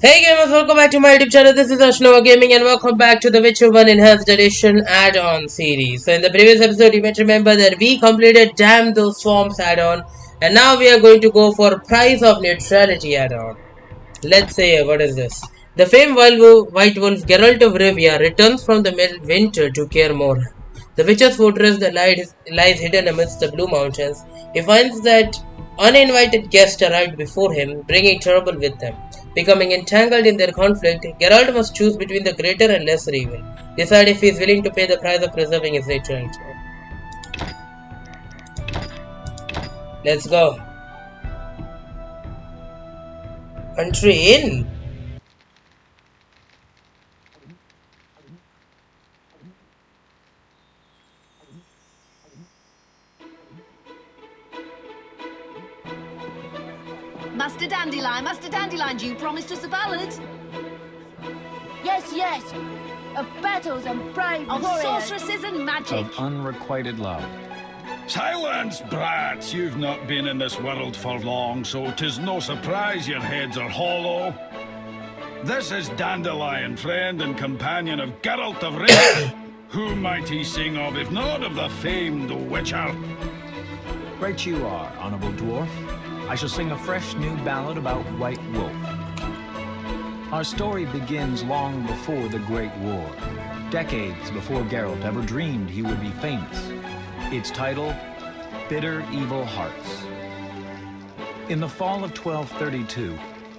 Hey gamers, welcome back to my YouTube channel. This is Ashnova Gaming and welcome back to the Witcher 1 Enhanced Edition add-on series. So in the previous episode you might remember that we completed Damn Those Swarms add-on and now we are going to go for Price of Neutrality add-on. Let's say, what is this? The famed White Wolf Geralt of Rivia returns from the winter to Kaer Morhen, the Witcher's fortress that lies hidden amidst the Blue Mountains. He finds that uninvited guests arrived before him, bringing trouble with them. Becoming entangled in their conflict, Geralt must choose between the greater and lesser evil. Decide if he is willing to pay the price of preserving his neutrality. Let's go. Country in. Master Dandelion, you promised us a ballad. Yes, yes. Of battles and brave Of warriors. sorceresses and magic. Of unrequited love. Silence, brats! You've not been in this world for long, so 'tis no surprise your heads are hollow. This is Dandelion, friend and companion of Geralt of Rivia. Who might he sing of, if not of the famed Witcher? Right you are, honorable dwarf. I shall sing a fresh new ballad about White Wolf. Our story begins long before the Great War, decades before Geralt ever dreamed he would be famous. Its title, Bitter Evil Hearts. In the fall of 1232,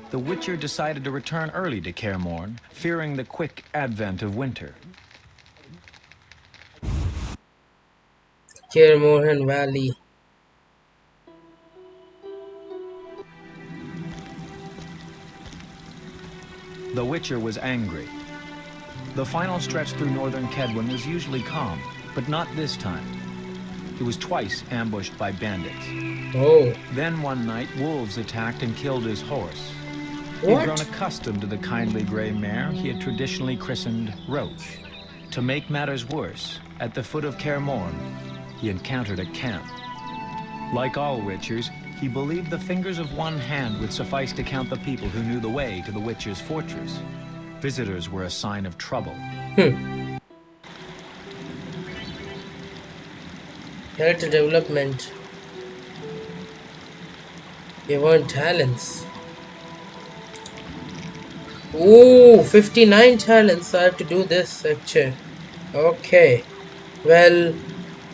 the Witcher decided to return early to Kaer Morhen, fearing the quick advent of winter. Kaer Morhen Valley. The Witcher was angry. The final stretch through northern Kedwin was usually calm, but not this time. He was twice ambushed by bandits. Oh. Then one night, wolves attacked and killed his horse. He What? had grown accustomed to the kindly gray mare he had traditionally christened Roach. To make matters worse, at the foot of Kaer Morhen, he encountered a camp. Like all Witchers, he believed the fingers of one hand would suffice to count the people who knew the way to the Witcher's fortress. Visitors were a sign of trouble. Character development. You want talents. Ooh, 59 talents. I have to do this actually. Okay. Well,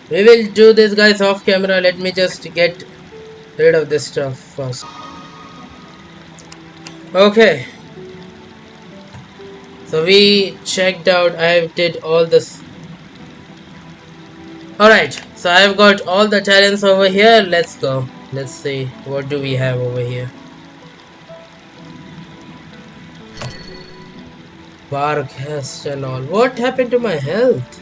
we will do this guys off camera. Let me just get rid of this stuff first. Okay. So we checked out. I did all this. Alright. So I've got all the talents over here. Let's go. Let's see. What do we have over here? Barghest and all. What happened to my health?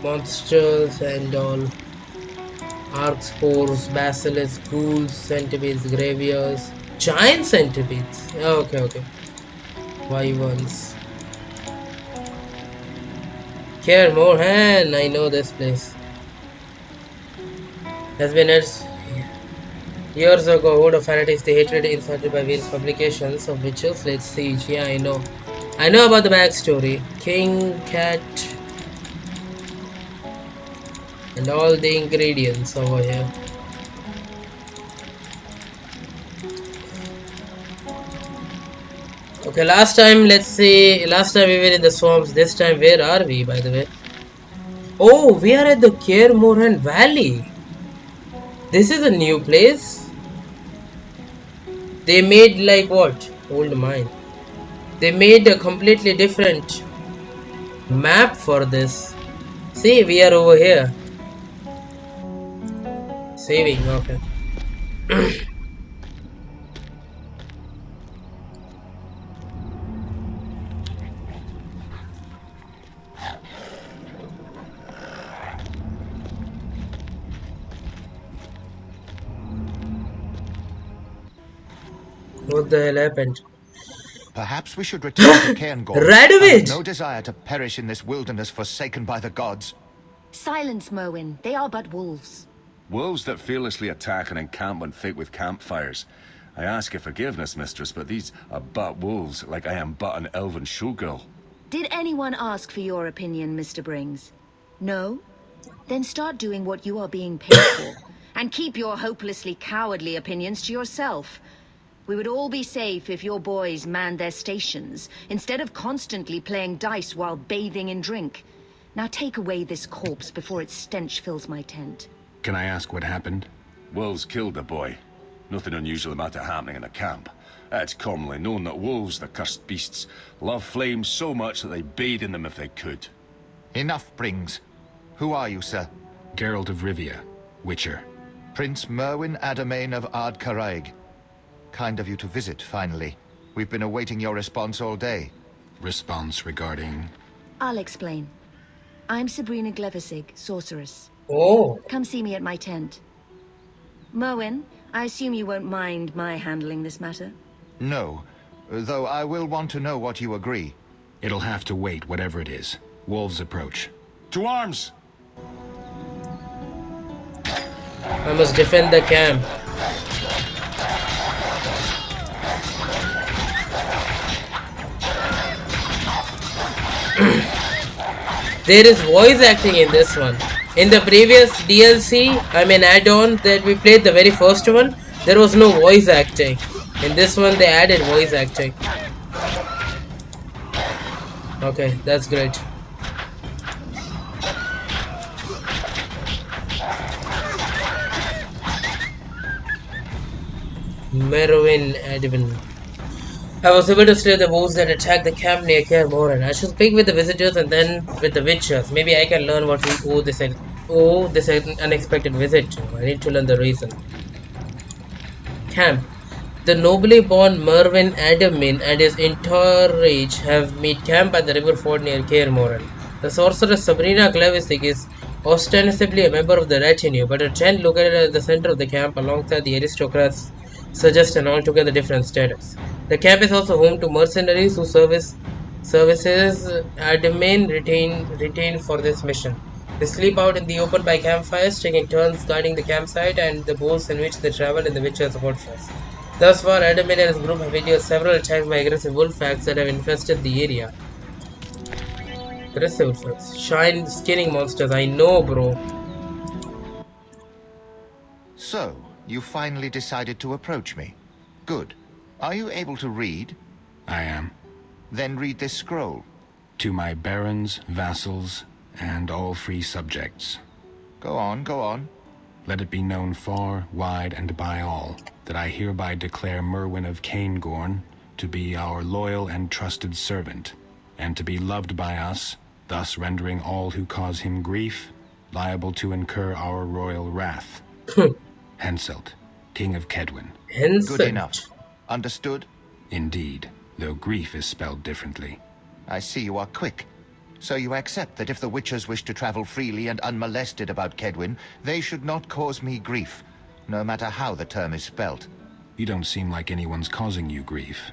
Monsters and all. Arc spores, basilisks, ghouls, centipedes, graviers, giant centipedes. Okay. Wyverns. Kaer Morhen, I know this place. Has been years ago. Horde of fanatics, the hatred incited by various publications of witches laid siege. Yeah, I know. I know about the backstory. King, cat, and all the ingredients over here. Okay, last time we were in the swamps. This time, where are we, by the way? Oh, we are at the Kaer Morhen Valley. This is a new place. They made like what? Old mine. They made a completely different map for this. See, we are over here. Saving, okay. What the hell happened? Perhaps we should return to Cairngorm. I have Radovid! no desire to perish in this wilderness forsaken by the gods. Silence, Merwin. They are but wolves. Wolves that fearlessly attack an encampment filled with campfires. I ask your forgiveness, mistress, but these are but wolves, like I am but an elven showgirl. Did anyone ask for your opinion, Mr. Brings? No? Then start doing what you are being paid for, and keep your hopelessly cowardly opinions to yourself. We would all be safe if your boys manned their stations, instead of constantly playing dice while bathing in drink. Now take away this corpse before its stench fills my tent. Can I ask what happened? Wolves killed the boy. Nothing unusual about it happening in the camp. It's commonly known that wolves, the cursed beasts, love flames so much that they bathe in them if they could. Enough, Brings. Who are you, sir? Geralt of Rivia, Witcher. Prince Merwin Adamain of Ard Caraig. Kind of you to visit, finally. We've been awaiting your response all day. Response regarding... I'll explain. I'm Sabrina Glevisig, sorceress. Oh. Come see me at my tent. Merwin, I assume you won't mind my handling this matter? No, though I will want to know what you agree. It'll have to wait, whatever it is. Wolves approach. To arms! I must defend the camp. There is voice acting in this one. In the previous DLC, add-on that we played, the very first one, there was no voice acting. In this one, they added voice acting. Okay, that's great. Merwin Admin. I was able to slay the wolves that attacked the camp near Kaer Morhen. I should speak with the visitors and then with the witchers. Maybe I can learn what we owe this unexpected visit to. I need to learn the reason. Camp. The nobly born Merwin Admin and his entourage have made camp at the river ford near Kaer Morhen. The sorceress Sabrina Glevisig is ostensibly a member of the retinue, but her tent located at the center of the camp alongside the aristocrats suggests an altogether different status. The camp is also home to mercenaries whose services Admin retained for this mission. They sleep out in the open by campfires, taking turns guarding the campsite and the boats in which they travel in the Witcher's fortress. Thus far, Admin and his group have endured several attacks by aggressive wolf packs that have infested the area. Aggressive wolf packs. Shine skinning monsters, I know, bro. So, you finally decided to approach me. Good. Are you able to read? I am. Then read this scroll. To my barons, vassals, and all free subjects. Go on, go on. Let it be known far, wide, and by all, that I hereby declare Merwin of Caingorn to be our loyal and trusted servant, and to be loved by us, thus rendering all who cause him grief liable to incur our royal wrath. Henselt, King of Kedwin. Henselt. Good enough. Understood? Indeed, though grief is spelled differently. I see you are quick. So you accept that if the Witchers wish to travel freely and unmolested about Kedwin, they should not cause me grief, no matter how the term is spelt. You don't seem like anyone's causing you grief.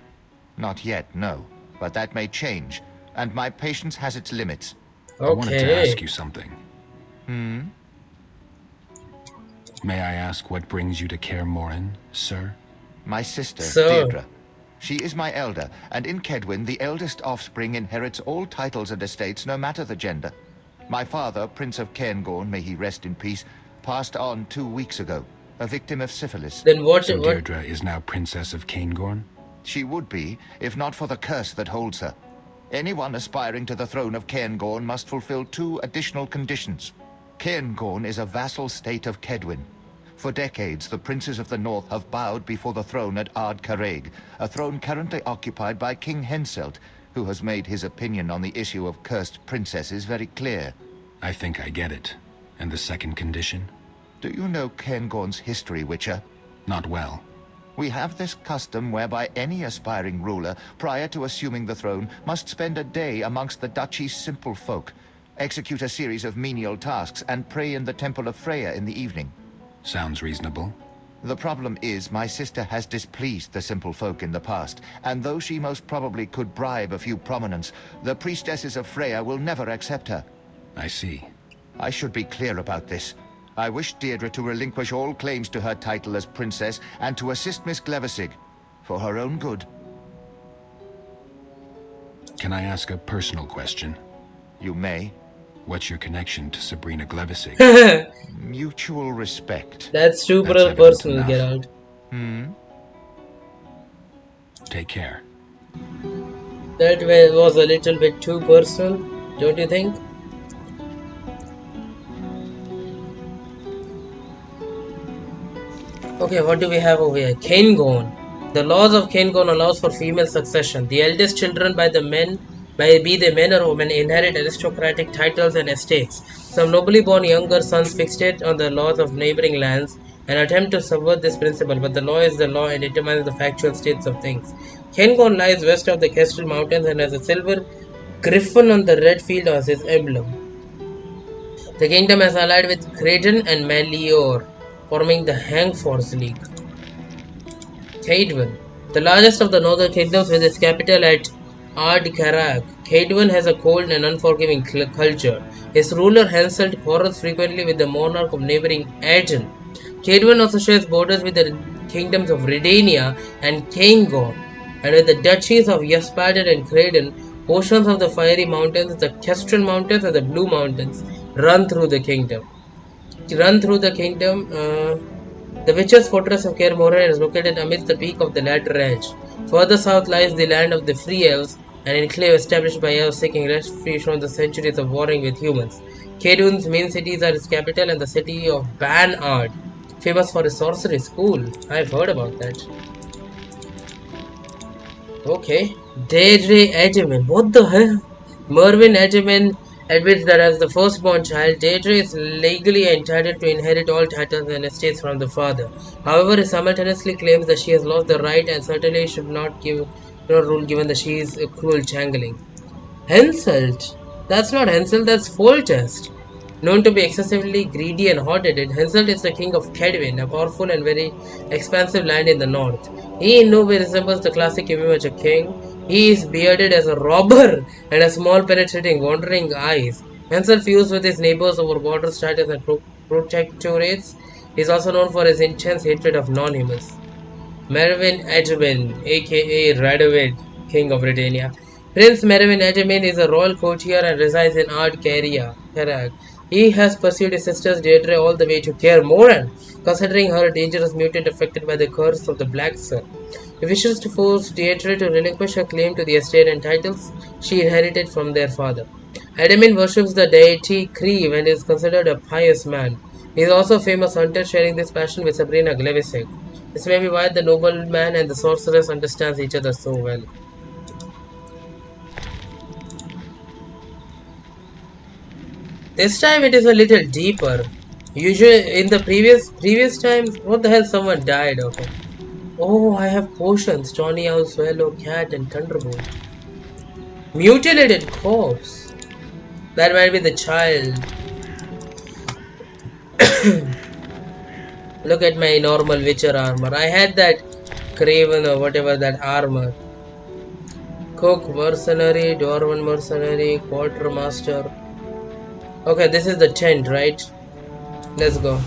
Not yet, no. But that may change, and my patience has its limits. Okay. I wanted to ask you something. May I ask what brings you to Kaer Morhen, sir? My sister, So- Deirdre. She is my elder, and in Kedwin, the eldest offspring inherits all titles and estates, no matter the gender. My father, Prince of Cairngorm, may he rest in peace, passed on 2 weeks ago, a victim of syphilis. Then what? So what? Deirdre is now Princess of Caingorn? She would be, if not for the curse that holds her. Anyone aspiring to the throne of Cairngorm must fulfill 2 additional conditions. Cairngorm is a vassal state of Kedwin. For decades, the princes of the north have bowed before the throne at Ard Caraig, a throne currently occupied by King Henselt, who has made his opinion on the issue of cursed princesses very clear. I think I get it. And the second condition? Do you know Cairngorm's history, Witcher? Not well. We have this custom whereby any aspiring ruler, prior to assuming the throne, must spend a day amongst the duchy's simple folk, execute a series of menial tasks, and pray in the Temple of Freya in the evening. Sounds reasonable. The problem is my sister has displeased the simple folk in the past, and though she most probably could bribe a few prominents, the priestesses of Freya will never accept her. I see. I should be clear about this. I wish Deirdre to relinquish all claims to her title as princess and to assist Miss Glevisig, for her own good. Can I ask a personal question? You may. What's your connection to Sabrina Glevisig? Mutual respect. That's super That's evident personal, enough. Geralt. Take care. That was a little bit too personal, don't you think? Okay, what do we have over here? Cairngorm. The laws of Cairngorm allows for female succession. The eldest children by be they men or women, inherit aristocratic titles and estates. Some nobly born younger sons fixate on the laws of neighboring lands and attempt to subvert this principle, but the law is the law and determines the factual states of things. Cairngorm lies west of the Kestrel Mountains and has a silver griffin on the red field as its emblem. The kingdom is allied with Creighton and Melior, forming the Hangforce League. Cadwin, the largest of the northern kingdoms with its capital at Ardcarrag. Cadwin has a cold and unforgiving culture. Its ruler Henselt quarrels frequently with the monarch of neighboring Aegon. Cadwin also shares borders with the kingdoms of Redania and Cairngorm, and with the duchies of Yspadon and Creighton. Portions of the Fiery Mountains, the Kestrel Mountains, and the Blue Mountains run through the kingdom. The Witcher's Fortress of Kaer Morhen is located amidst the peak of the latter range. Further south lies the land of the Free Elves, an enclave established by elves seeking refuge from the centuries of warring with humans. Cadwin's main cities are its capital and the city of Banard, famous for its sorcery school. I've heard about that. Okay. Deirdre Edgeman. What the hell? Mervyn Edgeman admits that as the firstborn child, Deirdre is legally entitled to inherit all titles and estates from the father. However, he simultaneously claims that she has lost the right and certainly should not rule given that she is a cruel changeling. Henselt? That's not Henselt, that's Foltest. Known to be excessively greedy and hot-headed, Henselt is the king of Cadwin, a powerful and very expansive land in the north. He in no way resembles the classic image of a king. He is bearded as a robber and has small penetrating wandering eyes. Henselt feud with his neighbors over border status and protectorates. He is also known for his intense hatred of non-humans. Mervyn Edgeman, aka Radovid, King of Britannia. Prince Mervyn Edgeman is a royal courtier and resides in Ardcarrag. He has pursued his sister Deirdre all the way to Kaer Morhen, considering her a dangerous mutant affected by the curse of the Black Sun. He wishes to force Deirdre to relinquish her claim to the estate and titles she inherited from their father. Edgeman worships the deity Creve and is considered a pious man. He is also a famous hunter, sharing this passion with Sabrina Glevisig. This may be why the nobleman and the sorceress understand each other so well. This time it is a little deeper. Usually in the previous times, what the hell, someone died. Okay. Oh, I have potions. Tawny Owl, Swallow, Cat, and Thunderbolt. Mutilated corpse. That might be the child. Look at my normal Witcher armor. I had that Craven or whatever that armor. Cook, Mercenary, Dwarven Mercenary, Quartermaster. Okay, this is the tent, right? Let's go.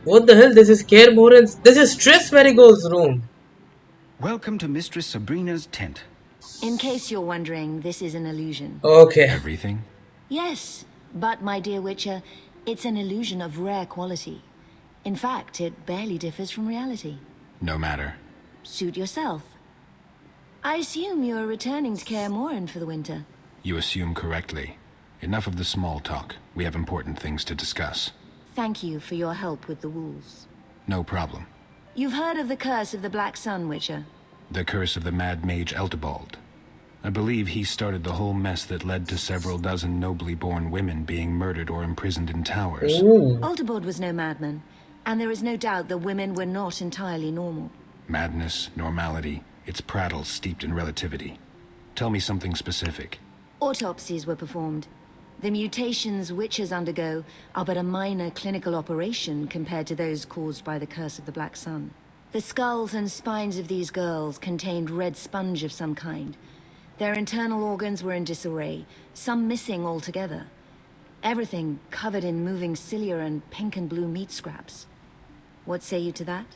What the hell? This is Kaer Morhen's. This is Triss Merigold's room. Welcome to Mistress Sabrina's tent. In case you're wondering, this is an illusion. Okay. Everything? Yes, but my dear Witcher, it's an illusion of rare quality. In fact, it barely differs from reality. No matter. Suit yourself. I assume you're returning to Kaer Morhen for the winter. You assume correctly. Enough of the small talk. We have important things to discuss. Thank you for your help with the wolves. No problem. You've heard of the curse of the Black Sun, Witcher? The curse of the Mad Mage Eltebald. I believe he started the whole mess that led to several dozen nobly born women being murdered or imprisoned in towers. Ooh. Eltebald was no madman, and there is no doubt that women were not entirely normal. Madness, normality, it's prattle steeped in relativity. Tell me something specific. Autopsies were performed. The mutations witches undergo are but a minor clinical operation compared to those caused by the curse of the Black Sun. The skulls and spines of these girls contained red sponge of some kind. Their internal organs were in disarray, some missing altogether. Everything covered in moving cilia and pink and blue meat scraps. What say you to that?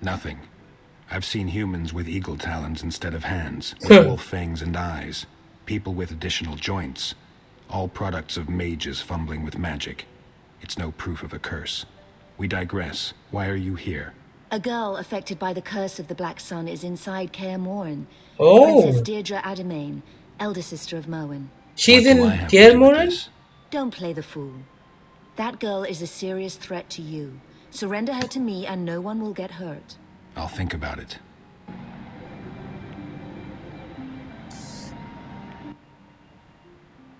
Nothing. I've seen humans with eagle talons instead of hands, with wolf fangs and eyes, people with additional joints, all products of mages fumbling with magic. It's no proof of a curse. We digress. Why are you here? A girl affected by the curse of the Black Sun is inside Kaer Morhen. Oh, Princess Deirdre Ademain, elder sister of Merwin. she's What do I in have to Kaer do with Morhen? this? Don't play the fool. That girl is a serious threat to you. Surrender her to me and no one will get hurt. I'll think about it.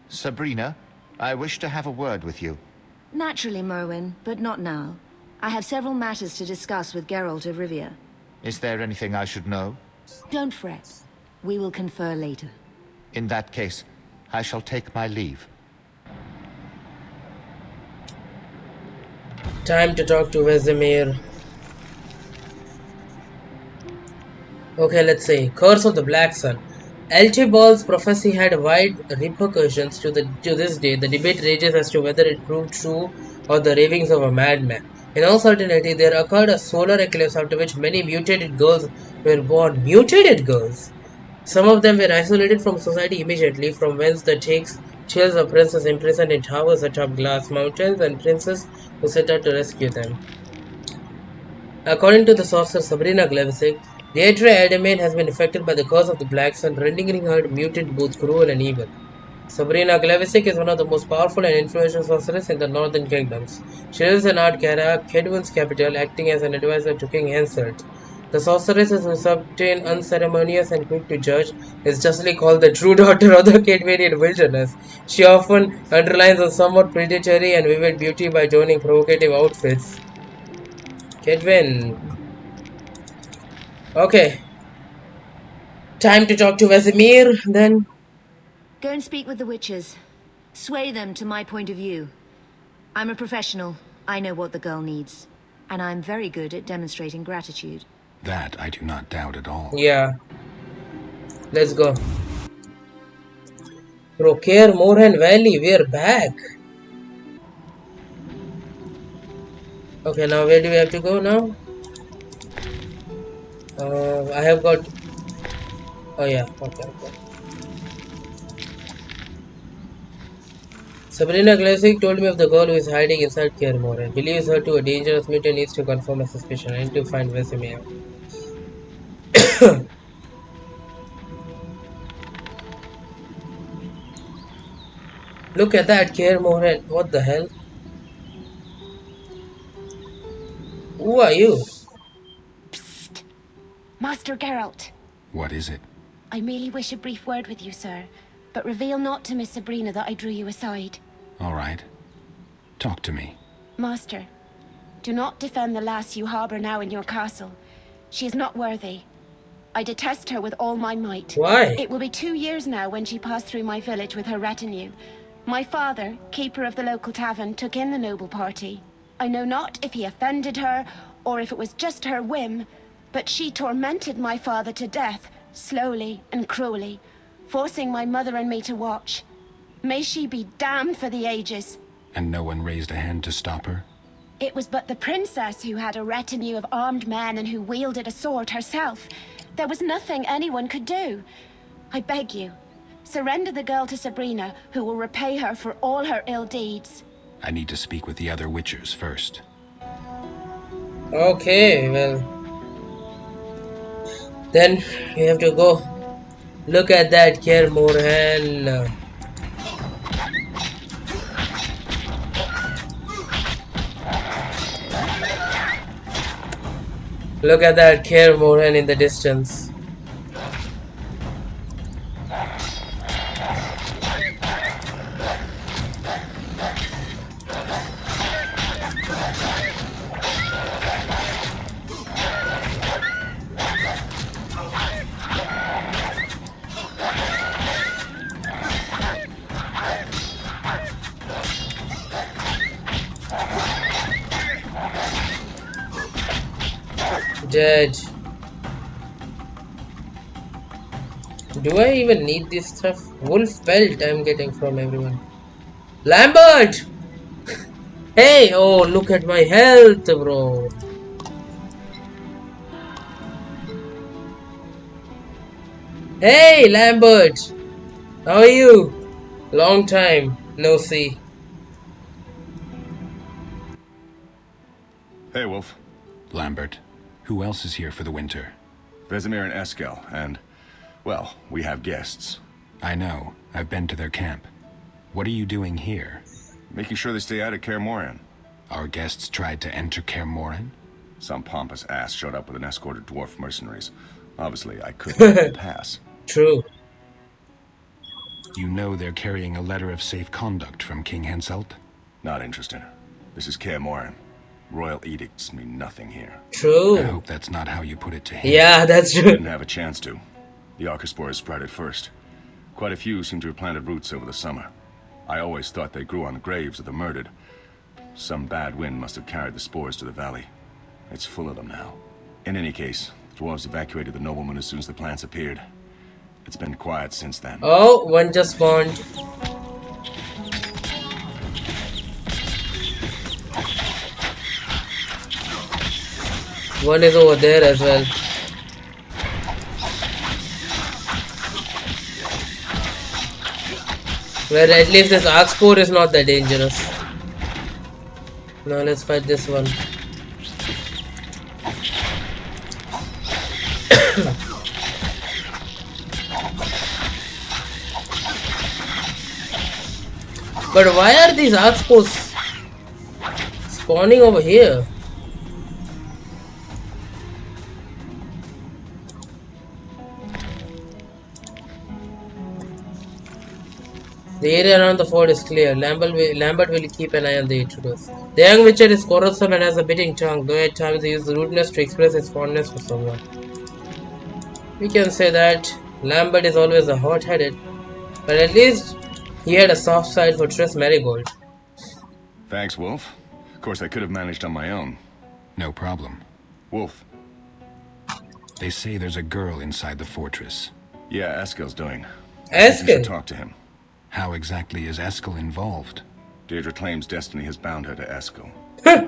Sabrina, I wish to have a word with you. Naturally, Merwin, but not now. I have several matters to discuss with Geralt of Rivia. Is there anything I should know? Don't fret. We will confer later. In that case, I shall take my leave. Time to talk to Vesemir. Okay, let's see. Curse of the Black Sun. Elchibal's prophecy had wide repercussions to this day. The debate rages as to whether it proved true or the ravings of a madman. In all certainty, there occurred a solar eclipse after which many mutated girls were born. Mutated girls? Some of them were isolated from society immediately, from whence the takes chills of princes imprisoned in towers atop glass mountains and princes who set out to rescue them. According to the sorcerer Sabrina Glavisic, Deirdre Ademain has been affected by the curse of the Black Sun, rendering her mutant both cruel and evil. Sabrina Glavisic is one of the most powerful and influential sorceresses in the Northern Kingdoms. She lives in Ardcara, Kedwin's capital, acting as an advisor to King Henselt. The sorceress is uncertain, unceremonious, and quick to judge, is justly called the true daughter of the Kedwinian wilderness. She often underlines a somewhat predatory and vivid beauty by donning provocative outfits. Kedwin. Okay. Time to talk to Vesemir, then. Go and speak with the witches. Sway them to my point of view. I'm a professional. I know what the girl needs. And I'm very good at demonstrating gratitude. That I do not doubt at all. Yeah. Let's go. Kaer Morhen Valley, we're back. Okay, now where do we have to go now? I have got... Oh yeah, okay. Sabrina Glavisic told me of the girl who is hiding inside Kaer Morhen. Believes her to a dangerous mutant, needs to confirm a suspicion. I need to find Vesemir. Look at that, Kaer Morhen. What the hell? Who are you? Psst! Master Geralt. What is it? I merely wish a brief word with you, sir. But reveal not to Miss Sabrina that I drew you aside. All right. Talk to me. Master, do not defend the lass you harbour now in your castle. She is not worthy. I detest her with all my might. Why? It will be 2 years now when she passed through my village with her retinue. My father, keeper of the local tavern, took in the noble party. I know not if he offended her, or if it was just her whim, but she tormented my father to death, slowly and cruelly, forcing my mother and me to watch. May she be damned for the ages. And no one raised a hand to stop her? It was but the princess who had a retinue of armed men and who wielded a sword herself. There was nothing anyone could do. I beg you, surrender the girl to Sabrina, who will repay her for all her ill deeds. I need to speak with the other witchers first. Okay, well. Then we have to go. Look at that, Kaer Morhen. Look at that, Kaer Morhen in the distance. Dead. Do I even need this stuff? Wolf belt I'm getting from everyone. Lambert! Hey! Oh, look at my health, bro. Hey, Lambert! How are you? Long time. No see. Hey, Wolf. Lambert, who else is here for the winter? Vesemir and Eskel, and, well, we have guests. I know. I've been to their camp. What are you doing here? Making sure they stay out of Kaer Morhen. Our guests tried to enter Kaer Morhen? Some pompous ass showed up with an escort of dwarf mercenaries. Obviously, I couldn't let them pass. True. You know they're carrying a letter of safe conduct from King Henselt? Not interested. This is Kaer Morhen. Royal edicts mean nothing here. True. I hope that's not how you put it to him. Yeah, that's true. Didn't have a chance to. The Arcaspores sprouted first. Quite a few seem to have planted roots over the summer. I always thought they grew on the graves of the murdered. Some bad wind must have carried the spores to the valley. It's full of them now. In any case, the dwarves evacuated the noblemen as soon as the plants appeared. It's been quiet since then. Oh, one just spawned. One is over there as well. Well, at least this Arcspore is not that dangerous. Now let's fight this one. But why are these Arcspores spawning over here? The area around the fort is clear. Lambert will keep an eye on the intruders. The young witcher is quarrelsome and has a biting tongue, though at times he uses rudeness to express his fondness for someone. We can say that Lambert is always a hot-headed, but at least he had a soft side for Triss Marigold. Thanks, Wolf. Of course, I could have managed on my own. No problem. Wolf. They say there's a girl inside the fortress. Yeah, Eskel's doing. Eskel? You should talk to him. How exactly is Eskel involved? Deirdre claims destiny has bound her to Eskel.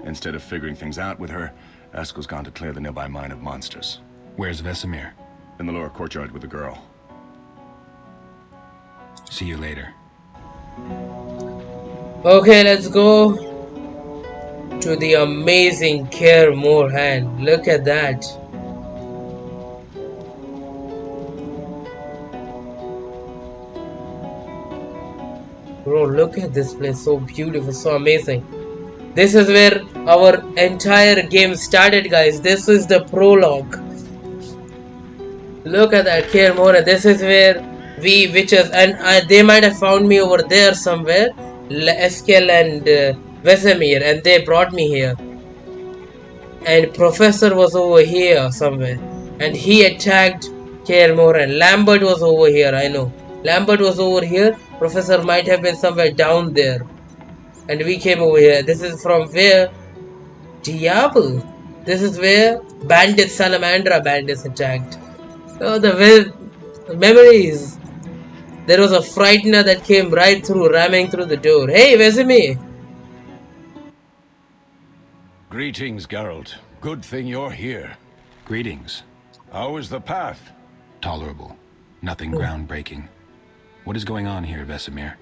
Instead of figuring things out with her, Eskel's gone to clear the nearby mine of monsters. Where's Vesemir? In the lower courtyard with the girl. See you later. Okay, let's go to the amazing Kaer Morhen. Look at that. Bro, look at this place. So beautiful, so amazing. This is where our entire game started, guys. This is the prologue. Look at that, Kaer Morhen. This is where we witches, and they might have found me over there somewhere. Eskel and Vesemir, and they brought me here. And Professor was over here somewhere, and he attacked Kaer Morhen. Lambert was over here, I know. Lambert was over here. Professor might have been somewhere down there. And we came over here. This is from where? Diablo. This is where bandits, Salamandra bandits attacked. Oh, the memories. There was a frightener that came right through, ramming through the door. Hey, Vesemir. Greetings, Geralt. Good thing you're here. Greetings. How is the path? Tolerable. Nothing groundbreaking. What is going on here, Vesemir?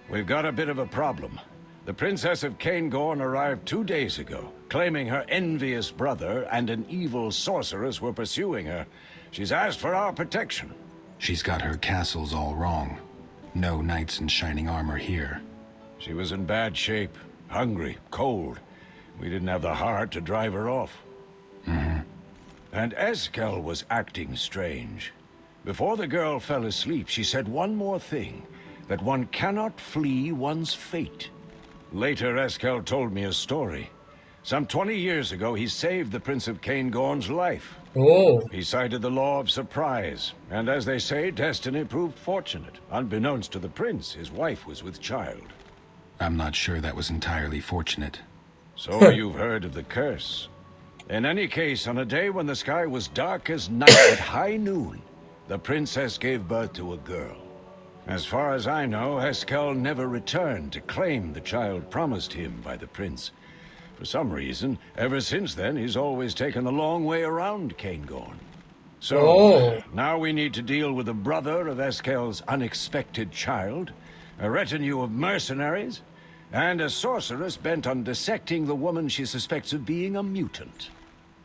We've got a bit of a problem. The Princess of Caingorn arrived 2 days ago, claiming her envious brother and an evil sorceress were pursuing her. She's asked for our protection. She's got her castles all wrong. No knights in shining armor here. She was in bad shape, hungry, cold. We didn't have the heart to drive her off. And Eskel was acting strange. Before the girl fell asleep, she said one more thing, that one cannot flee one's fate. Later, Eskel told me a story. Some 20 years ago, he saved the Prince of Caingorn's life. Oh. He cited the law of surprise, and as they say, destiny proved fortunate. Unbeknownst to the prince, his wife was with child. I'm not sure that was entirely fortunate. So you've heard of the curse. In any case, on a day when the sky was dark as night at high noon, the princess gave birth to a girl. As far as I know, Eskel never returned to claim the child promised him by the prince. For some reason, ever since then, he's always taken the long way around Cairngorm. So, now we need to deal with the brother of Eskel's unexpected child, a retinue of mercenaries, and a sorceress bent on dissecting the woman she suspects of being a mutant.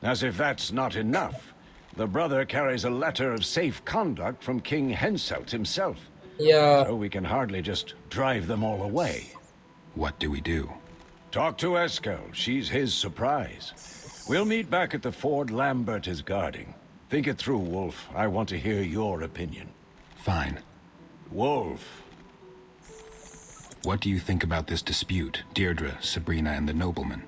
As if that's not enough, the brother carries a letter of safe conduct from King Henselt himself. Yeah. So we can hardly just drive them all away. What do we do? Talk to Eskel. She's his surprise. We'll meet back at the ford Lambert is guarding. Think it through, Wolf. I want to hear your opinion. Fine. Wolf. What do you think about this dispute, Deirdre, Sabrina, and the nobleman?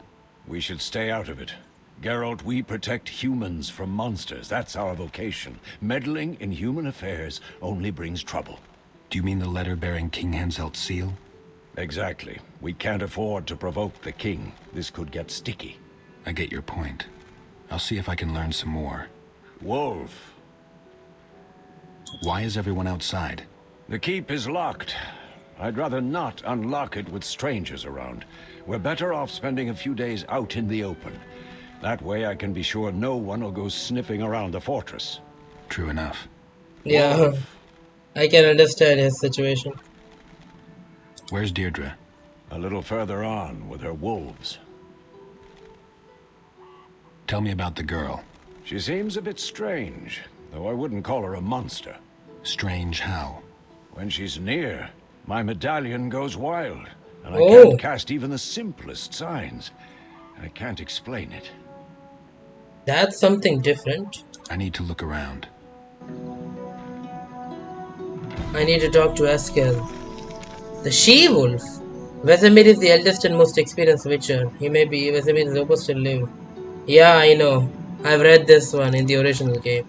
We should stay out of it. Geralt, we protect humans from monsters. That's our vocation. Meddling in human affairs only brings trouble. Do you mean the letter bearing King Henselt's seal? Exactly. We can't afford to provoke the king. This could get sticky. I get your point. I'll see if I can learn some more. Wolf. Why is everyone outside? The keep is locked. I'd rather not unlock it with strangers around. We're better off spending a few days out in the open. That way I can be sure no one will go sniffing around the fortress. True enough. Yeah, Wolf. I can understand his situation. Where's Deirdre? A little further on with her wolves. Tell me about the girl. She seems a bit strange, though I wouldn't call her a monster. Strange how? When she's near, my medallion goes wild, and I can't cast even the simplest signs. I can't explain it. That's something different. I need to look around. I need to talk to Eskel. The she-wolf. Vesemir is the eldest and most experienced witcher. Vesemir is supposed to live. Yeah, I know. I've read this one in the original game.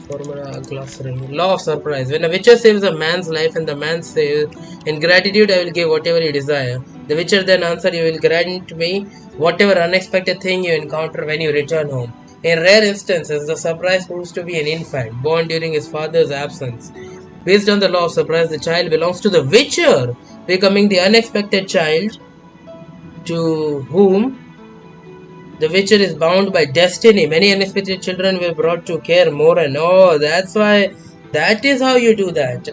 Formula glossary. Law of surprise. When a witcher saves a man's life and the man says, "In gratitude, I will give whatever you desire." The witcher then answers, "You will grant me whatever unexpected thing you encounter when you return home." In rare instances, the surprise proves to be an infant, born during his father's absence. Based on the law of surprise, the child belongs to the witcher, becoming the unexpected child to whom the witcher is bound by destiny. Many unexpected children were brought to care more and that's why, that is how you do that.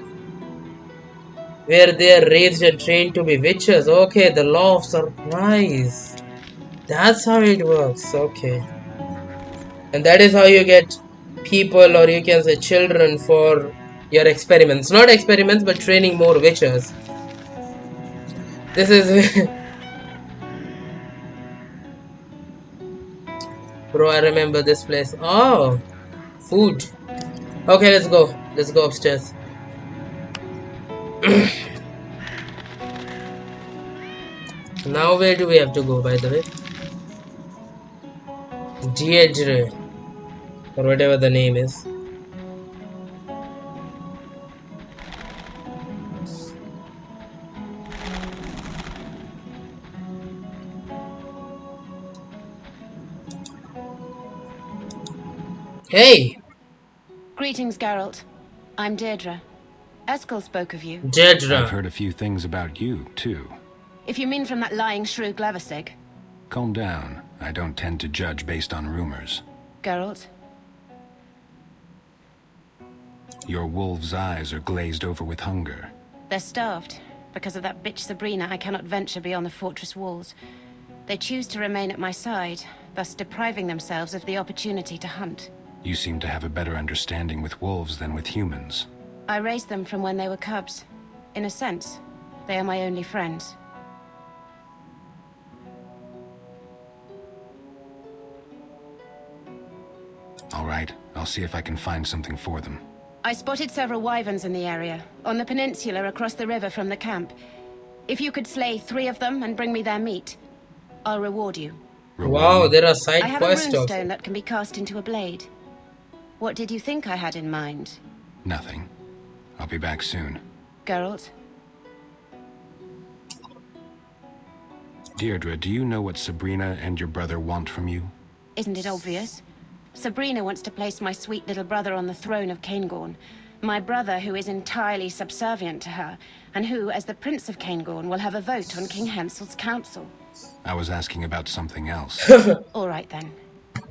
Where they are raised and trained to be witches. Okay, the law of surprise. That's how it works. Okay. And that is how you get people, or you can say children, for your experiments. Not experiments, but training more witches. This is... Bro, I remember this place. Oh, food. Okay, let's go. Let's go upstairs. Now where do we have to go, by the way? Deirdre, or whatever the name is. Hey! Greetings, Geralt. I'm Deirdre. Eskel spoke of you. Deirdre. I've heard a few things about you, too. If you mean from that lying shrew Glevisig. Calm down. I don't tend to judge based on rumors. Geralt? Your wolf's eyes are glazed over with hunger. They're starved. Because of that bitch Sabrina, I cannot venture beyond the fortress walls. They choose to remain at my side, thus depriving themselves of the opportunity to hunt. You seem to have a better understanding with wolves than with humans. I raised them from when they were cubs. In a sense, they are my only friends. All right, I'll see if I can find something for them. I spotted several wyverns in the area, on the peninsula across the river from the camp. If you could slay 3 of them and bring me their meat, I'll reward you. Wow, there are side quests. I have a quests. runestone that can be cast into a blade. What did you think I had in mind? Nothing. I'll be back soon. Geralt? Deirdre, do you know what Sabrina and your brother want from you? Isn't it obvious? Sabrina wants to place my sweet little brother on the throne of Caingorn. My brother who is entirely subservient to her, and who, as the Prince of Caingorn, will have a vote on King Hensel's council. I was asking about something else. All right then.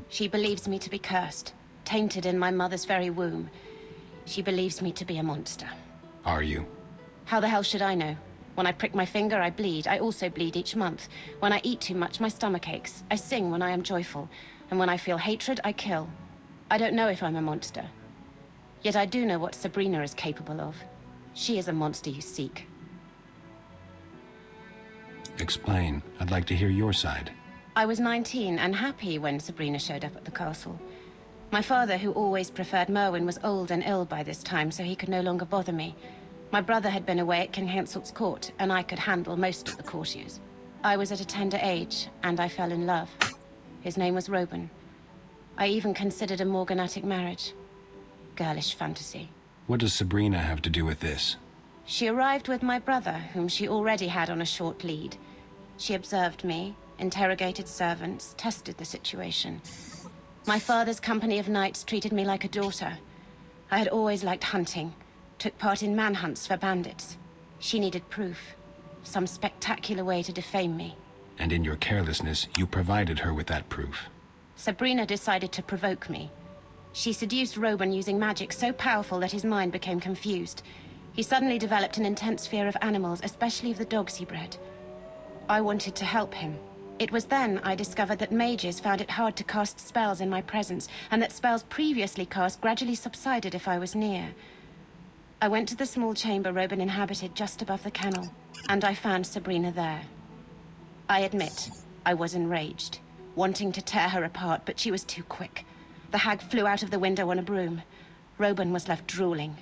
She believes me to be cursed, tainted in my mother's very womb. She believes me to be a monster. Are you? How the hell should I know? When I prick my finger, I bleed. I also bleed each month. When I eat too much, my stomach aches. I sing when I am joyful. And when I feel hatred, I kill. I don't know if I'm a monster. Yet I do know what Sabrina is capable of. She is a monster you seek. Explain. I'd like to hear your side. I was 19 and happy when Sabrina showed up at the castle. My father, who always preferred Merwin, was old and ill by this time, so he could no longer bother me. My brother had been away at King Henselt's court, and I could handle most of the courtiers. I was at a tender age, and I fell in love. His name was Roban. I even considered a morganatic marriage. Girlish fantasy. What does Sabrina have to do with this? She arrived with my brother, whom she already had on a short lead. She observed me, interrogated servants, tested the situation. My father's company of knights treated me like a daughter. I had always liked hunting, took part in manhunts for bandits. She needed proof, some spectacular way to defame me. And in your carelessness, you provided her with that proof. Sabrina decided to provoke me. She seduced Roban using magic so powerful that his mind became confused. He suddenly developed an intense fear of animals, especially of the dogs he bred. I wanted to help him. It was then I discovered that mages found it hard to cast spells in my presence, and that spells previously cast gradually subsided if I was near. I went to the small chamber Roban inhabited just above the kennel, and I found Sabrina there. I admit, I was enraged, wanting to tear her apart, but she was too quick. The hag flew out of the window on a broom. Roban was left drooling,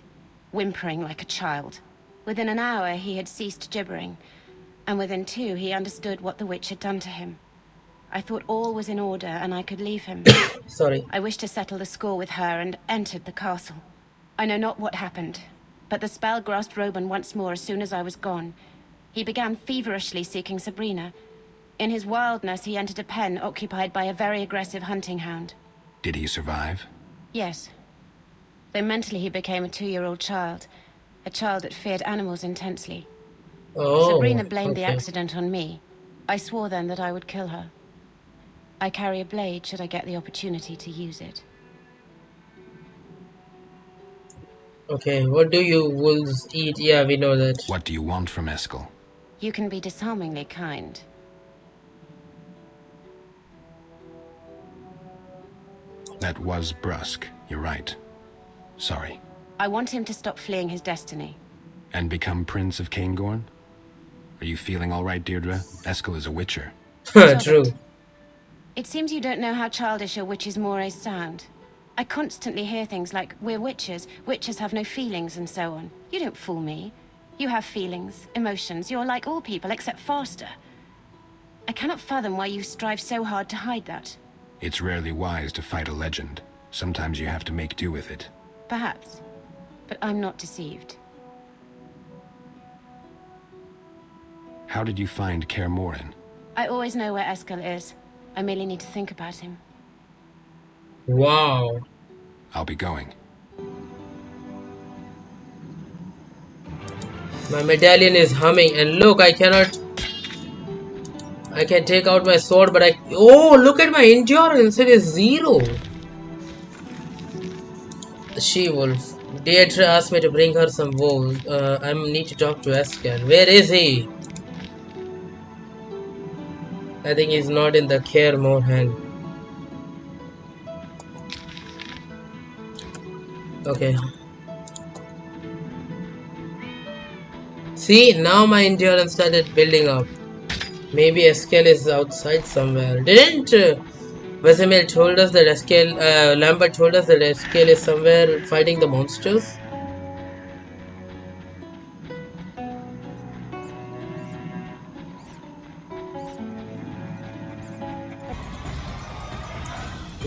whimpering like a child. Within an hour, he had ceased gibbering, and within 2, he understood what the witch had done to him. I thought all was in order and I could leave him. Sorry. I wished to settle the score with her and entered the castle. I know not what happened, but the spell grasped Roban once more as soon as I was gone. He began feverishly seeking Sabrina. In his wildness, he entered a pen occupied by a very aggressive hunting hound. Did he survive? Yes. Though mentally he became a 2-year-old child. A child that feared animals intensely. Oh, Sabrina blamed the okay. accident on me. I swore then that I would kill her. I carry a blade should I get the opportunity to use it. Okay, what do you wolves eat? Yeah, we know that. What do you want from Eskel? You can be disarmingly kind. That was brusque. You're right. Sorry. I want him to stop fleeing his destiny. And become Prince of Caingorn? Are you feeling all right, Deirdre? Eskel is a witcher. True. It seems you don't know how childish a witch's mores sound. I constantly hear things like, we're witches have no feelings and so on. You don't fool me. You have feelings, emotions, you're like all people except faster. I cannot fathom why you strive so hard to hide that. It's rarely wise to fight a legend. Sometimes you have to make do with it. Perhaps, but I'm not deceived. How did you find Kaer Morhen? I always know where Eskel is. I merely need to think about him. Wow. I'll be going. My medallion is humming, and look, I can take out my sword, but oh, look at my endurance, it is 0. The she-wolf. Deirdre asked me to bring her some wool. I need to talk to Eskel. Where is he? I think he's not in the Kaer Morhen. Okay. See, now my endurance started building up. Maybe Eskel is outside somewhere. Didn't Vesemir told us that Lambert told us that Eskel is somewhere fighting the monsters?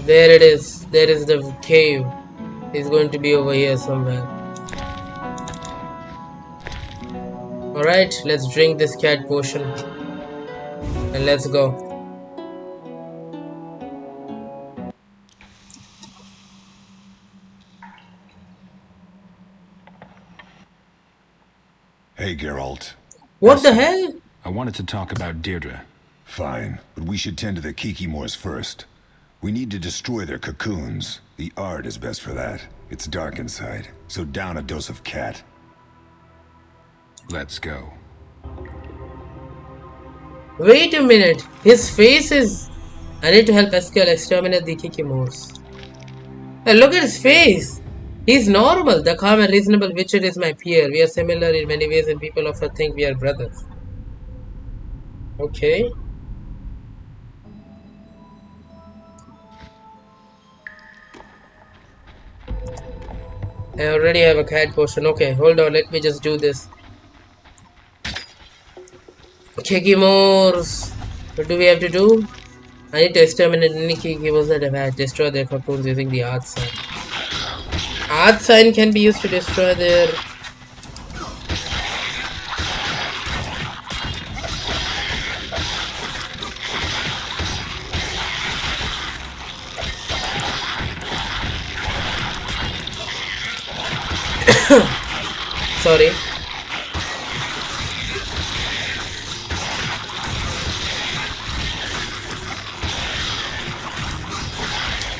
There it is. There is the cave. It's going to be over here somewhere. Alright, let's drink this cat potion. And let's go. Hey, Geralt. What the hell? I wanted to talk about Deirdre. Fine, but we should tend to the Kikimors first. We need to destroy their cocoons. The art is best for that. It's dark inside, so down a dose of cat. Let's go. Wait a minute. His face is... I need to help Eskel exterminate the Kikimors. Hey, look at his face. He's normal. The calm and reasonable Witcher is my peer. We are similar in many ways and people often think we are brothers. Okay. I already have a cat potion. Okay, hold on. Let me just do this. Kikimors. What do we have to do? I need to exterminate any Kikimors that have had. Destroy their cocoons using the art sign. Art sign can be used to destroy their... Sorry.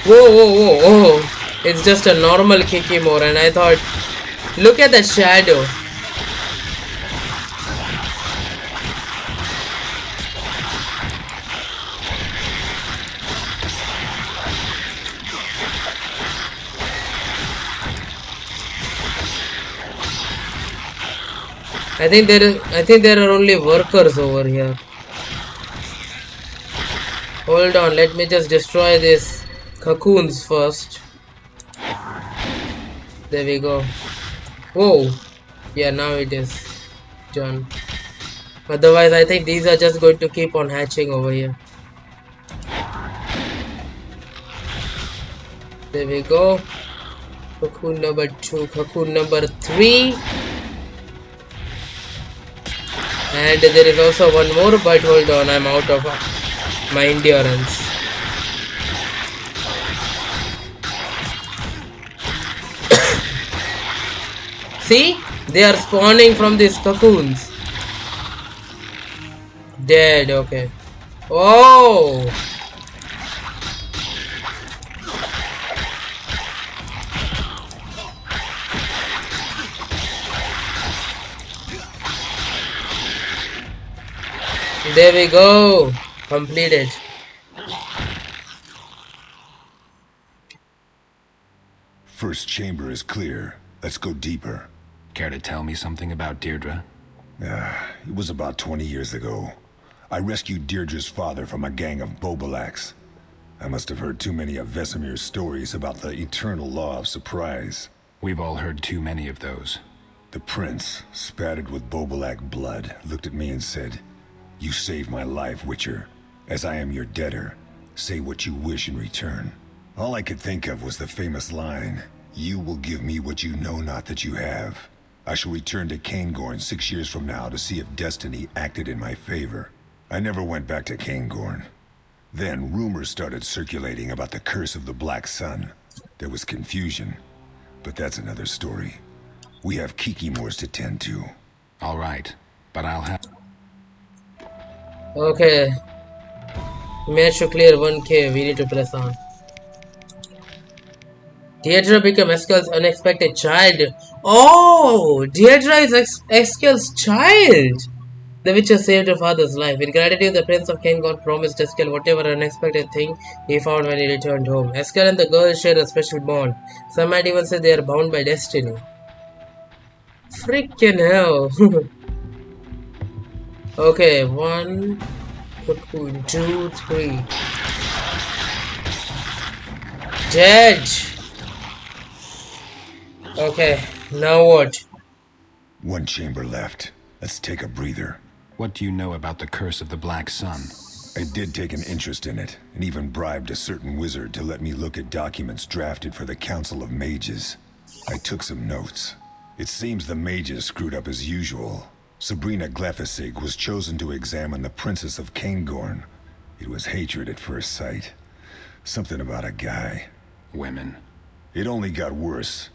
Whoa. It's just a normal Kikimor and I thought, look at that shadow. I think there are only workers over here. Hold on, let me just destroy this cocoons first. There we go. Whoa. Yeah, now it is done. Otherwise, I think these are just going to keep on hatching over here. There we go. Cocoon number 2, cocoon number 3. And there is also one more, but hold on, I'm out of my endurance. See? They are spawning from these cocoons. Dead, okay. Oh! There we go. Completed. First chamber is clear. Let's go deeper. Care to tell me something about Deirdre? It was about 20 years ago. I rescued Deirdre's father from a gang of Bobolaks. I must have heard too many of Vesemir's stories about the eternal law of surprise. We've all heard too many of those. The prince, spattered with Bobolak blood, looked at me and said, "You saved my life, Witcher. As I am your debtor, say what you wish in return." All I could think of was the famous line, "You will give me what you know not that you have." I shall return to Caingorn 6 years from now to see if destiny acted in my favor. I never went back to Caingorn. Then rumors started circulating about the curse of the Black Sun. There was confusion, but that's another story. We have Kikimors to tend to. All right, but I'll have... Okay. Managed to clear 1k. We need to press on. Deirdre became Eskel's unexpected child. Oh! Deirdre is Eskel's child! The Witcher saved her father's life. In gratitude, the Prince of Caingorn promised Eskel whatever unexpected thing he found when he returned home. Eskel and the girl share a special bond. Some might even say they are bound by destiny. Freaking hell. Okay, 1, 2, 3. Dead! Okay, now what? One chamber left. Let's take a breather. What do you know about the curse of the Black Sun? I did take an interest in it, and even bribed a certain wizard to let me look at documents drafted for the Council of Mages. I took some notes. It seems the mages screwed up as usual. Sabrina Glefisig was chosen to examine the Princess of Caingorn. It was hatred at first sight. Something about a guy. Women. It only got worse.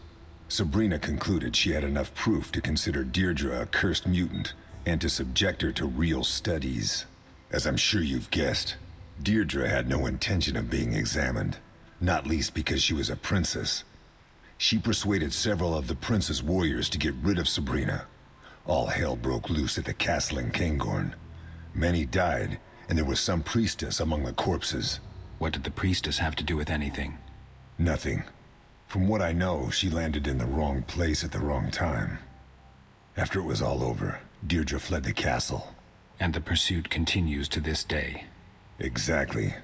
Sabrina concluded she had enough proof to consider Deirdre a cursed mutant and to subject her to real studies. As I'm sure you've guessed, Deirdre had no intention of being examined, not least because she was a princess. She persuaded several of the prince's warriors to get rid of Sabrina. All hell broke loose at the castle in Cairngorm. Many died, and there was some priestess among the corpses. What did the priestess have to do with anything? Nothing. From what I know, she landed in the wrong place at the wrong time. After it was all over, Deirdre fled the castle. And the pursuit continues to this day. Exactly.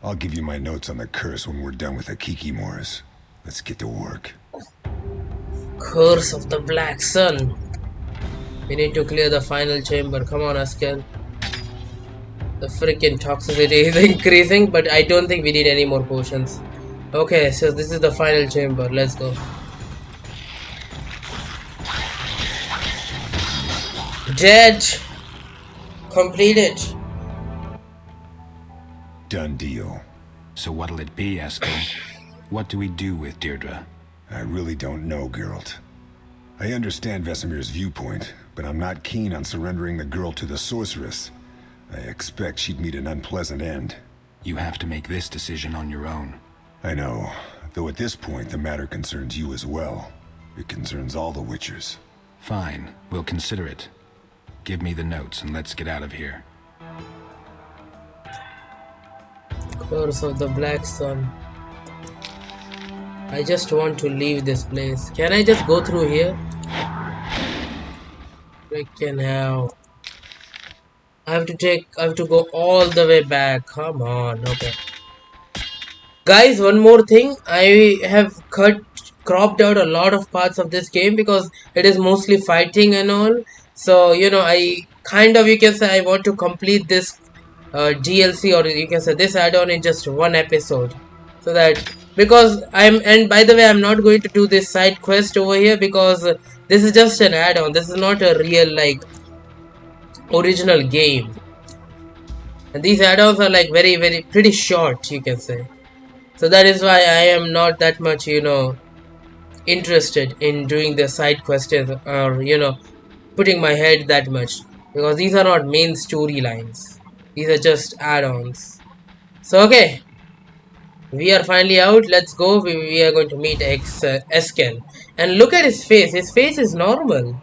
I'll give you my notes on the curse when we're done with the Kikimores. Let's get to work. Curse of the Black Sun. We need to clear the final chamber. Come on, Eskel. The freaking toxicity is increasing, but I don't think we need any more potions. Okay, so this is the final chamber. Let's go. Dead. Completed. Done deal. So what'll it be, Eskel? What do we do with Deirdre? I really don't know, Geralt. I understand Vesemir's viewpoint, but I'm not keen on surrendering the girl to the sorceress. I expect she'd meet an unpleasant end. You have to make this decision on your own. I know, though at this point the matter concerns you as well. It concerns all the Witchers. Fine, we'll consider it. Give me the notes and let's get out of here. Curse of the Black Sun. I just want to leave this place. Can I just go through here? Freaking hell. I have to go all the way back. Come on, okay. Guys, one more thing. I have cropped out a lot of parts of this game because it is mostly fighting and all. So, you know, I kind of, you can say, I want to complete this DLC, or you can say this add-on in just one episode. So that, because and by the way, I'm not going to do this side quest over here because this is just an add-on. This is not a real, like, original game. And these add-ons are like pretty short, you can say. So that is why I am not that much, you know, interested in doing the side quests or, you know, putting my head that much. Because these are not main storylines. These are just add-ons. So, okay. We are finally out. Let's go. We are going to meet Eskel. And look at his face. His face is normal.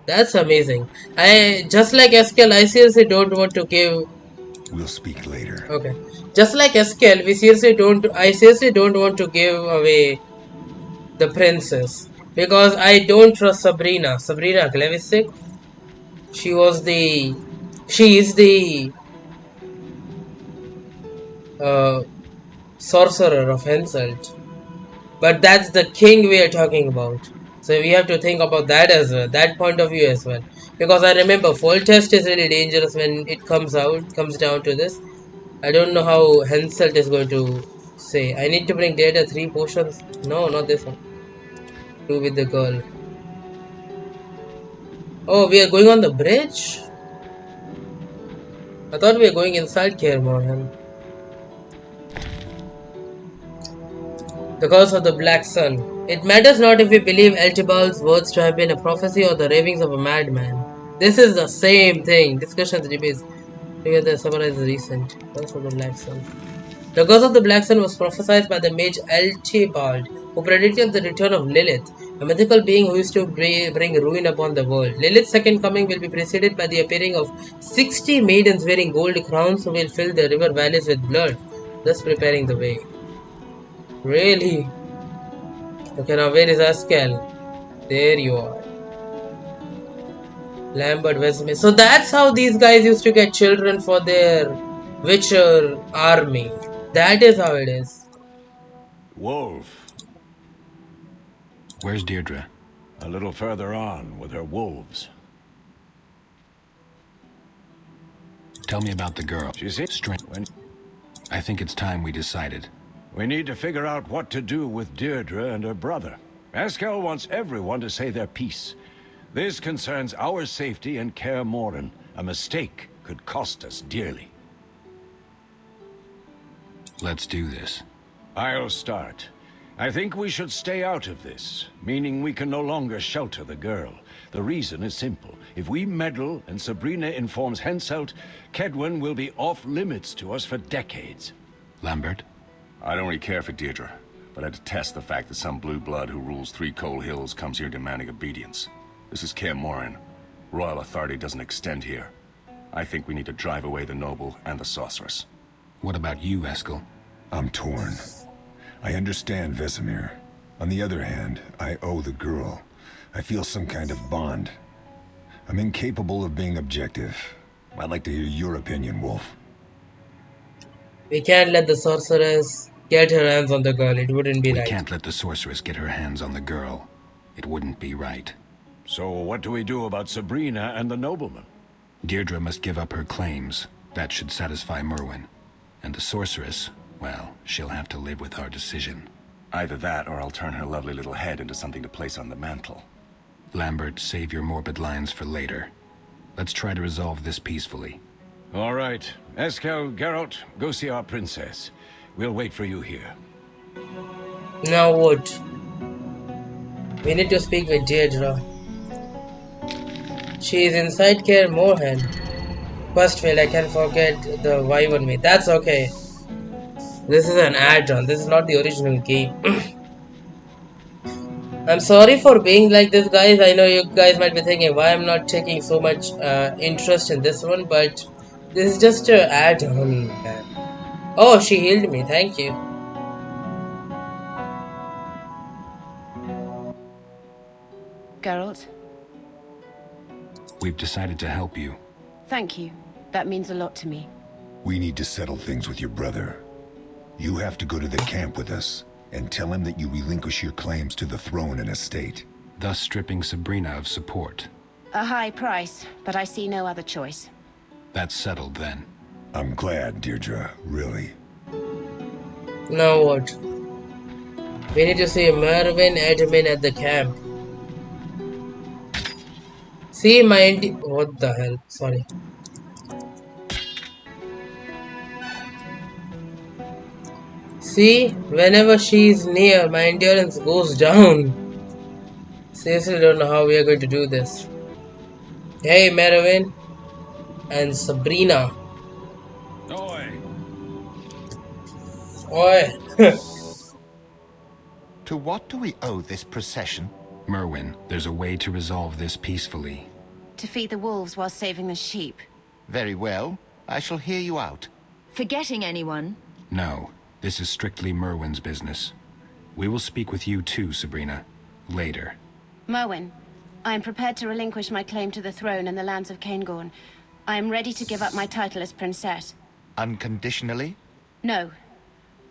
That's amazing. Just like Eskel, I seriously don't want to give... We'll speak later. Okay. Just like Eskel, I seriously don't want to give away the princess. Because I don't trust Sabrina. Sabrina Glevisik. She is the sorcerer of Henselt. But that's the king we are talking about. So we have to think about that as well, that point of view as well. Because I remember Foltest is really dangerous when it comes down to this. I don't know how Henselt is going to say. I need to bring data 3 potions. No, not this one. 2 with the girl. Oh, we are going on the bridge? I thought we were going inside Cairngorm. The curse of the Black Sun. It matters not if we believe Eltibal's words to have been a prophecy or the ravings of a madman. This is the same thing. Discussions, debates. Together summarize the recent curse of the Black Sun. The curse of the Black Sun was prophesied by the mage Eltibald, who predicted the return of Lilith, a mythical being who used to bring ruin upon the world. Lilith's second coming will be preceded by the appearing of 60 maidens wearing gold crowns who will fill the river valleys with blood, thus preparing the way. Really? Okay, now where is Eskel? There you are. Lambert Vesemir. So that's how these guys used to get children for their Witcher army. That is how it is. Wolf. Where's Deirdre? A little further on with her wolves. Tell me about the girl. She's strange. I think it's time we decided. We need to figure out what to do with Deirdre and her brother. Eskel wants everyone to say their piece. This concerns our safety and Kaer Morhen. A mistake could cost us dearly. Let's do this. I'll start. I think we should stay out of this, meaning we can no longer shelter the girl. The reason is simple. If we meddle and Sabrina informs Henselt, Kedwen will be off limits to us for decades. Lambert? I don't really care for Deirdre, but I detest the fact that some blue blood who rules Three Coal Hills comes here demanding obedience. This is Kaer Morhen. Royal authority doesn't extend here. I think we need to drive away the noble and the sorceress. What about you, Eskel? I'm torn. I understand Vesemir. On the other hand, I owe the girl. I feel some kind of bond. I'm incapable of being objective. I'd like to hear your opinion, Wolf. We can't let the sorceress get her hands on the girl. It wouldn't be right. We can't let the sorceress get her hands on the girl. It wouldn't be right. So what do we do about Sabrina and the nobleman? Deirdre must give up her claims. That should satisfy Merwin. And the sorceress, well, she'll have to live with our decision. Either that, or I'll turn her lovely little head into something to place on the mantle. Lambert, save your morbid lines for later. Let's try to resolve this peacefully. All right. Eskel, Geralt, go see our princess. We'll wait for you here. Now what? We need to speak with Deirdre. She is inside Kaer Morhen. First fail, I can forget the Wyvern me. That's okay. This is an add-on. This is not the original game. I'm sorry for being like this, guys. I know you guys might be thinking why I'm not taking so much interest in this one, but this is just an add-on. Oh, she healed me. Thank you. Geralt, We've decided to help you. thank you. That means a lot to me. We need to settle things with your brother. You have to go to the camp with us and tell him that you relinquish your claims to the throne and estate. Thus stripping Sabrina of support. A high price, but I see no other choice. That's settled then. I'm glad, Deirdre, really. Now what? We need to see Merwin admin at the camp. See my what the hell? Sorry. See, whenever she's near, my endurance goes down. Seriously, don't know how we are going to do this. Hey, Merwin and Sabrina. Oi! Oi! To what do we owe this procession? Merwin, there's a way to resolve this peacefully. To feed the wolves while saving the sheep. Very well. I shall hear you out. Forgetting anyone? No, this is strictly Merwin's business. We will speak with you too, Sabrina. Later. Merwin, I am prepared to relinquish my claim to the throne and the lands of Caingorn. I am ready to give up my title as princess. Unconditionally? No,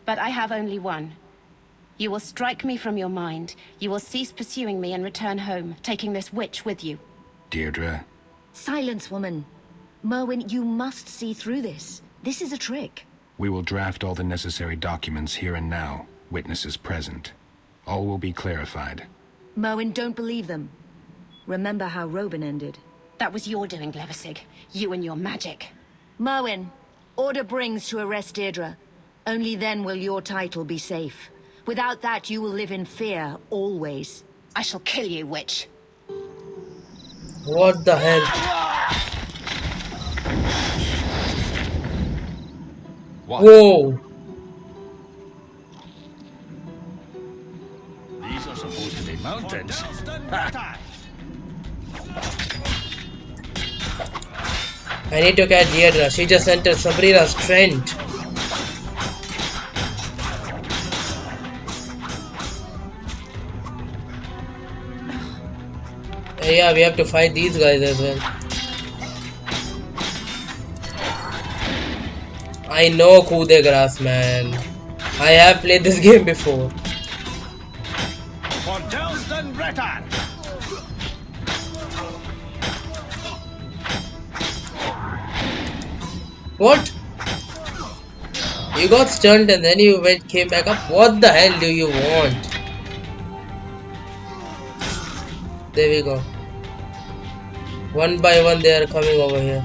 but I have only one. You will strike me from your mind. You will cease pursuing me and return home, taking this witch with you. Deirdre. Silence, woman. Merwin, you must see through this. This is a trick. We will draft all the necessary documents here and now. Witnesses present. All will be clarified. Merwin, don't believe them. Remember how Robin ended. That was your doing, Glevissig. You and your magic. Merwin, order Brings to arrest Deirdre. Only then will your title be safe. Without that, you will live in fear, always. I shall kill you, witch. What the hell? What? Whoa! These are supposed to be mountains. I need to catch Deirdre. She just entered Sabrina's tent. Yeah, we have to fight these guys as well. I know Coup de Grace, man. I have played this game before. For Delston Breton! What? You got stunned and then you came back up? What the hell do you want? There we go. One by one they are coming over here.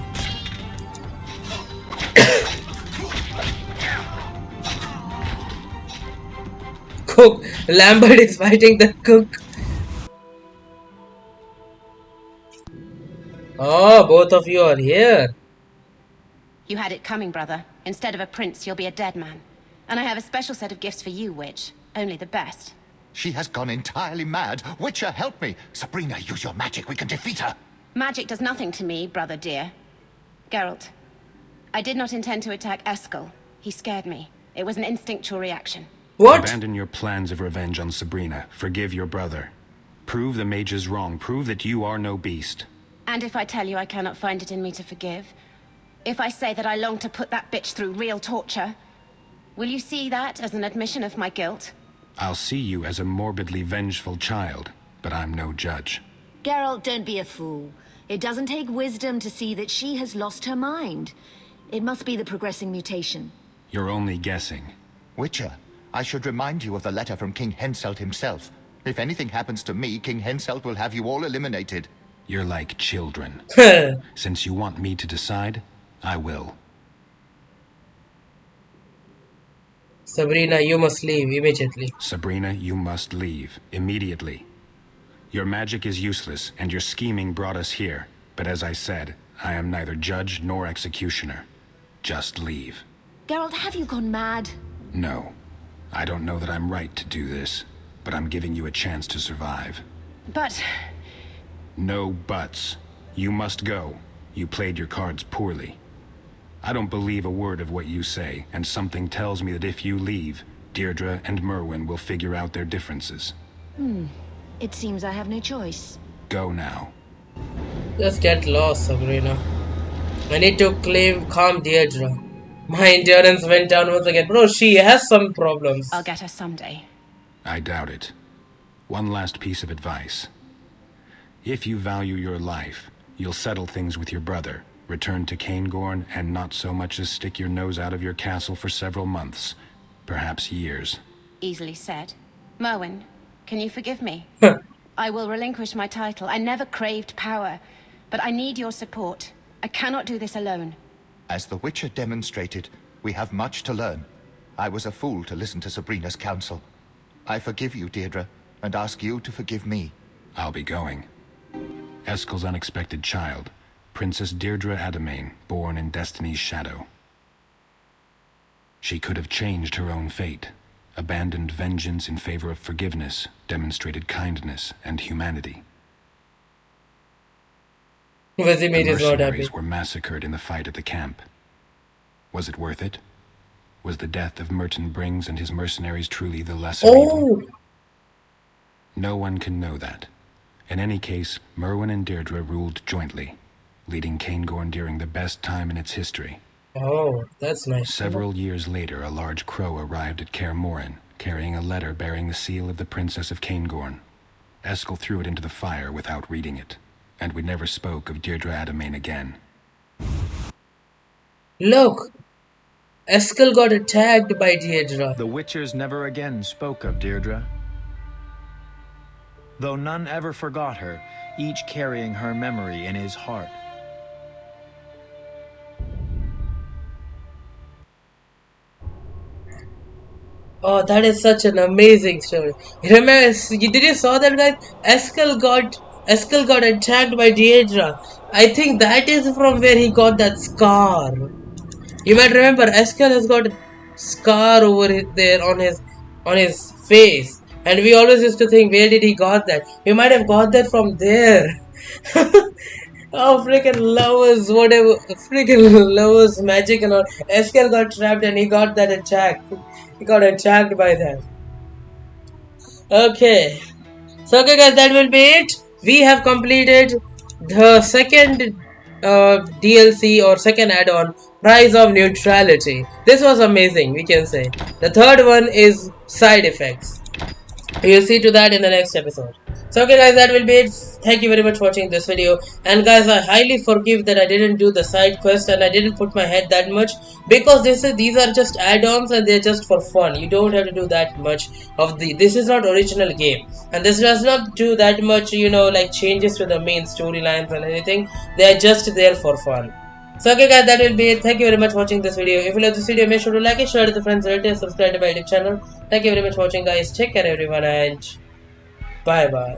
Cook, Lambert is fighting the cook. Oh, both of you are here. You had it coming, brother. Instead of a prince, you'll be a dead man. And I have a special set of gifts for you, witch. Only the best. She has gone entirely mad. Witcher, help me. Sabrina, use your magic. We can defeat her. Magic does nothing to me, brother dear. Geralt, I did not intend to attack Eskel. He scared me. It was an instinctual reaction. What? Abandon your plans of revenge on Sabrina. Forgive your brother. Prove the mages wrong. Prove that you are no beast. And if I tell you I cannot find it in me to forgive? If I say that I long to put that bitch through real torture? Will you see that as an admission of my guilt? I'll see you as a morbidly vengeful child, but I'm no judge. Geralt, don't be a fool. It doesn't take wisdom to see that she has lost her mind. It must be the progressing mutation. You're only guessing. Witcher, I should remind you of the letter from King Henselt himself. If anything happens to me, King Henselt will have you all eliminated. You're like children. Since you want me to decide, I will. Sabrina, you must leave immediately. Sabrina, you must leave immediately. Your magic is useless, and your scheming brought us here. But as I said, I am neither judge nor executioner. Just leave. Geralt, have you gone mad? No. I don't know that I'm right to do this, but I'm giving you a chance to survive. But... No buts. You must go. You played your cards poorly. I don't believe a word of what you say, and something tells me that if you leave, Deirdre and Merwin will figure out their differences. It seems I have no choice. Go now. Just get lost, Sabrina. I need to calm Deirdre. My endurance went down once again. Bro, she has some problems. I'll get her someday. I doubt it. One last piece of advice. If you value your life, you'll settle things with your brother, return to Caingorn, and not so much as stick your nose out of your castle for several months, perhaps years. Easily said. Merwin, can you forgive me? I will relinquish my title. I never craved power, but I need your support. I cannot do this alone. As the Witcher demonstrated, we have much to learn. I was a fool to listen to Sabrina's counsel. I forgive you, Deirdre, and ask you to forgive me. I'll be going. Eskel's unexpected child, Princess Deirdre Adamain, born in Destiny's shadow. She could have changed her own fate, abandoned vengeance in favor of forgiveness, demonstrated kindness and humanity. The mercenaries were massacred in the fight at the camp. Was it worth it? Was the death of Merton Brings and his mercenaries truly the lesser evil? No one can know that. In any case, Merwin and Deirdre ruled jointly, leading Caingorn during the best time in its history. Oh, that's nice. Several years later, a large crow arrived at Kaer Morhen, carrying a letter bearing the seal of the Princess of Caingorn. Eskel threw it into the fire without reading it, and we never spoke of Deirdre Adamain again. Look! Eskel got attacked by Deirdre. The Witchers never again spoke of Deirdre. Though none ever forgot her, each carrying her memory in his heart. Oh, that is such an amazing story. Remember, did you saw that guy? Eskel got attacked by Deirdre. I think that is from where he got that scar. You might remember Eskel has got a scar over there on his face. And we always used to think, where did he got that? He might have got that from there. Oh, freaking lovers, whatever. Freaking lovers, magic and all. Eskel got trapped and he got that attack. He got attacked by that. Okay. So, okay, guys, that will be it. We have completed the second DLC or second add-on, Price of Neutrality. This was amazing, we can say. The third one is Side Effects. You'll see to that in the next episode. So okay guys, that will be it. Thank you very much for watching this video. And guys, I highly forgive that I didn't do the side quest and I didn't put my head that much, because these are just add-ons and they're just for fun. You don't have to do that much of this is not original game, and this does not do that much, you know, like changes to the main storylines and anything. They're just there for fun. So okay guys, that will be it. Thank you very much for watching this video. If you love this video, make sure to like it, share it with friends, relatives, subscribe to my YouTube channel. Thank you very much for watching guys. Take care everyone and bye bye.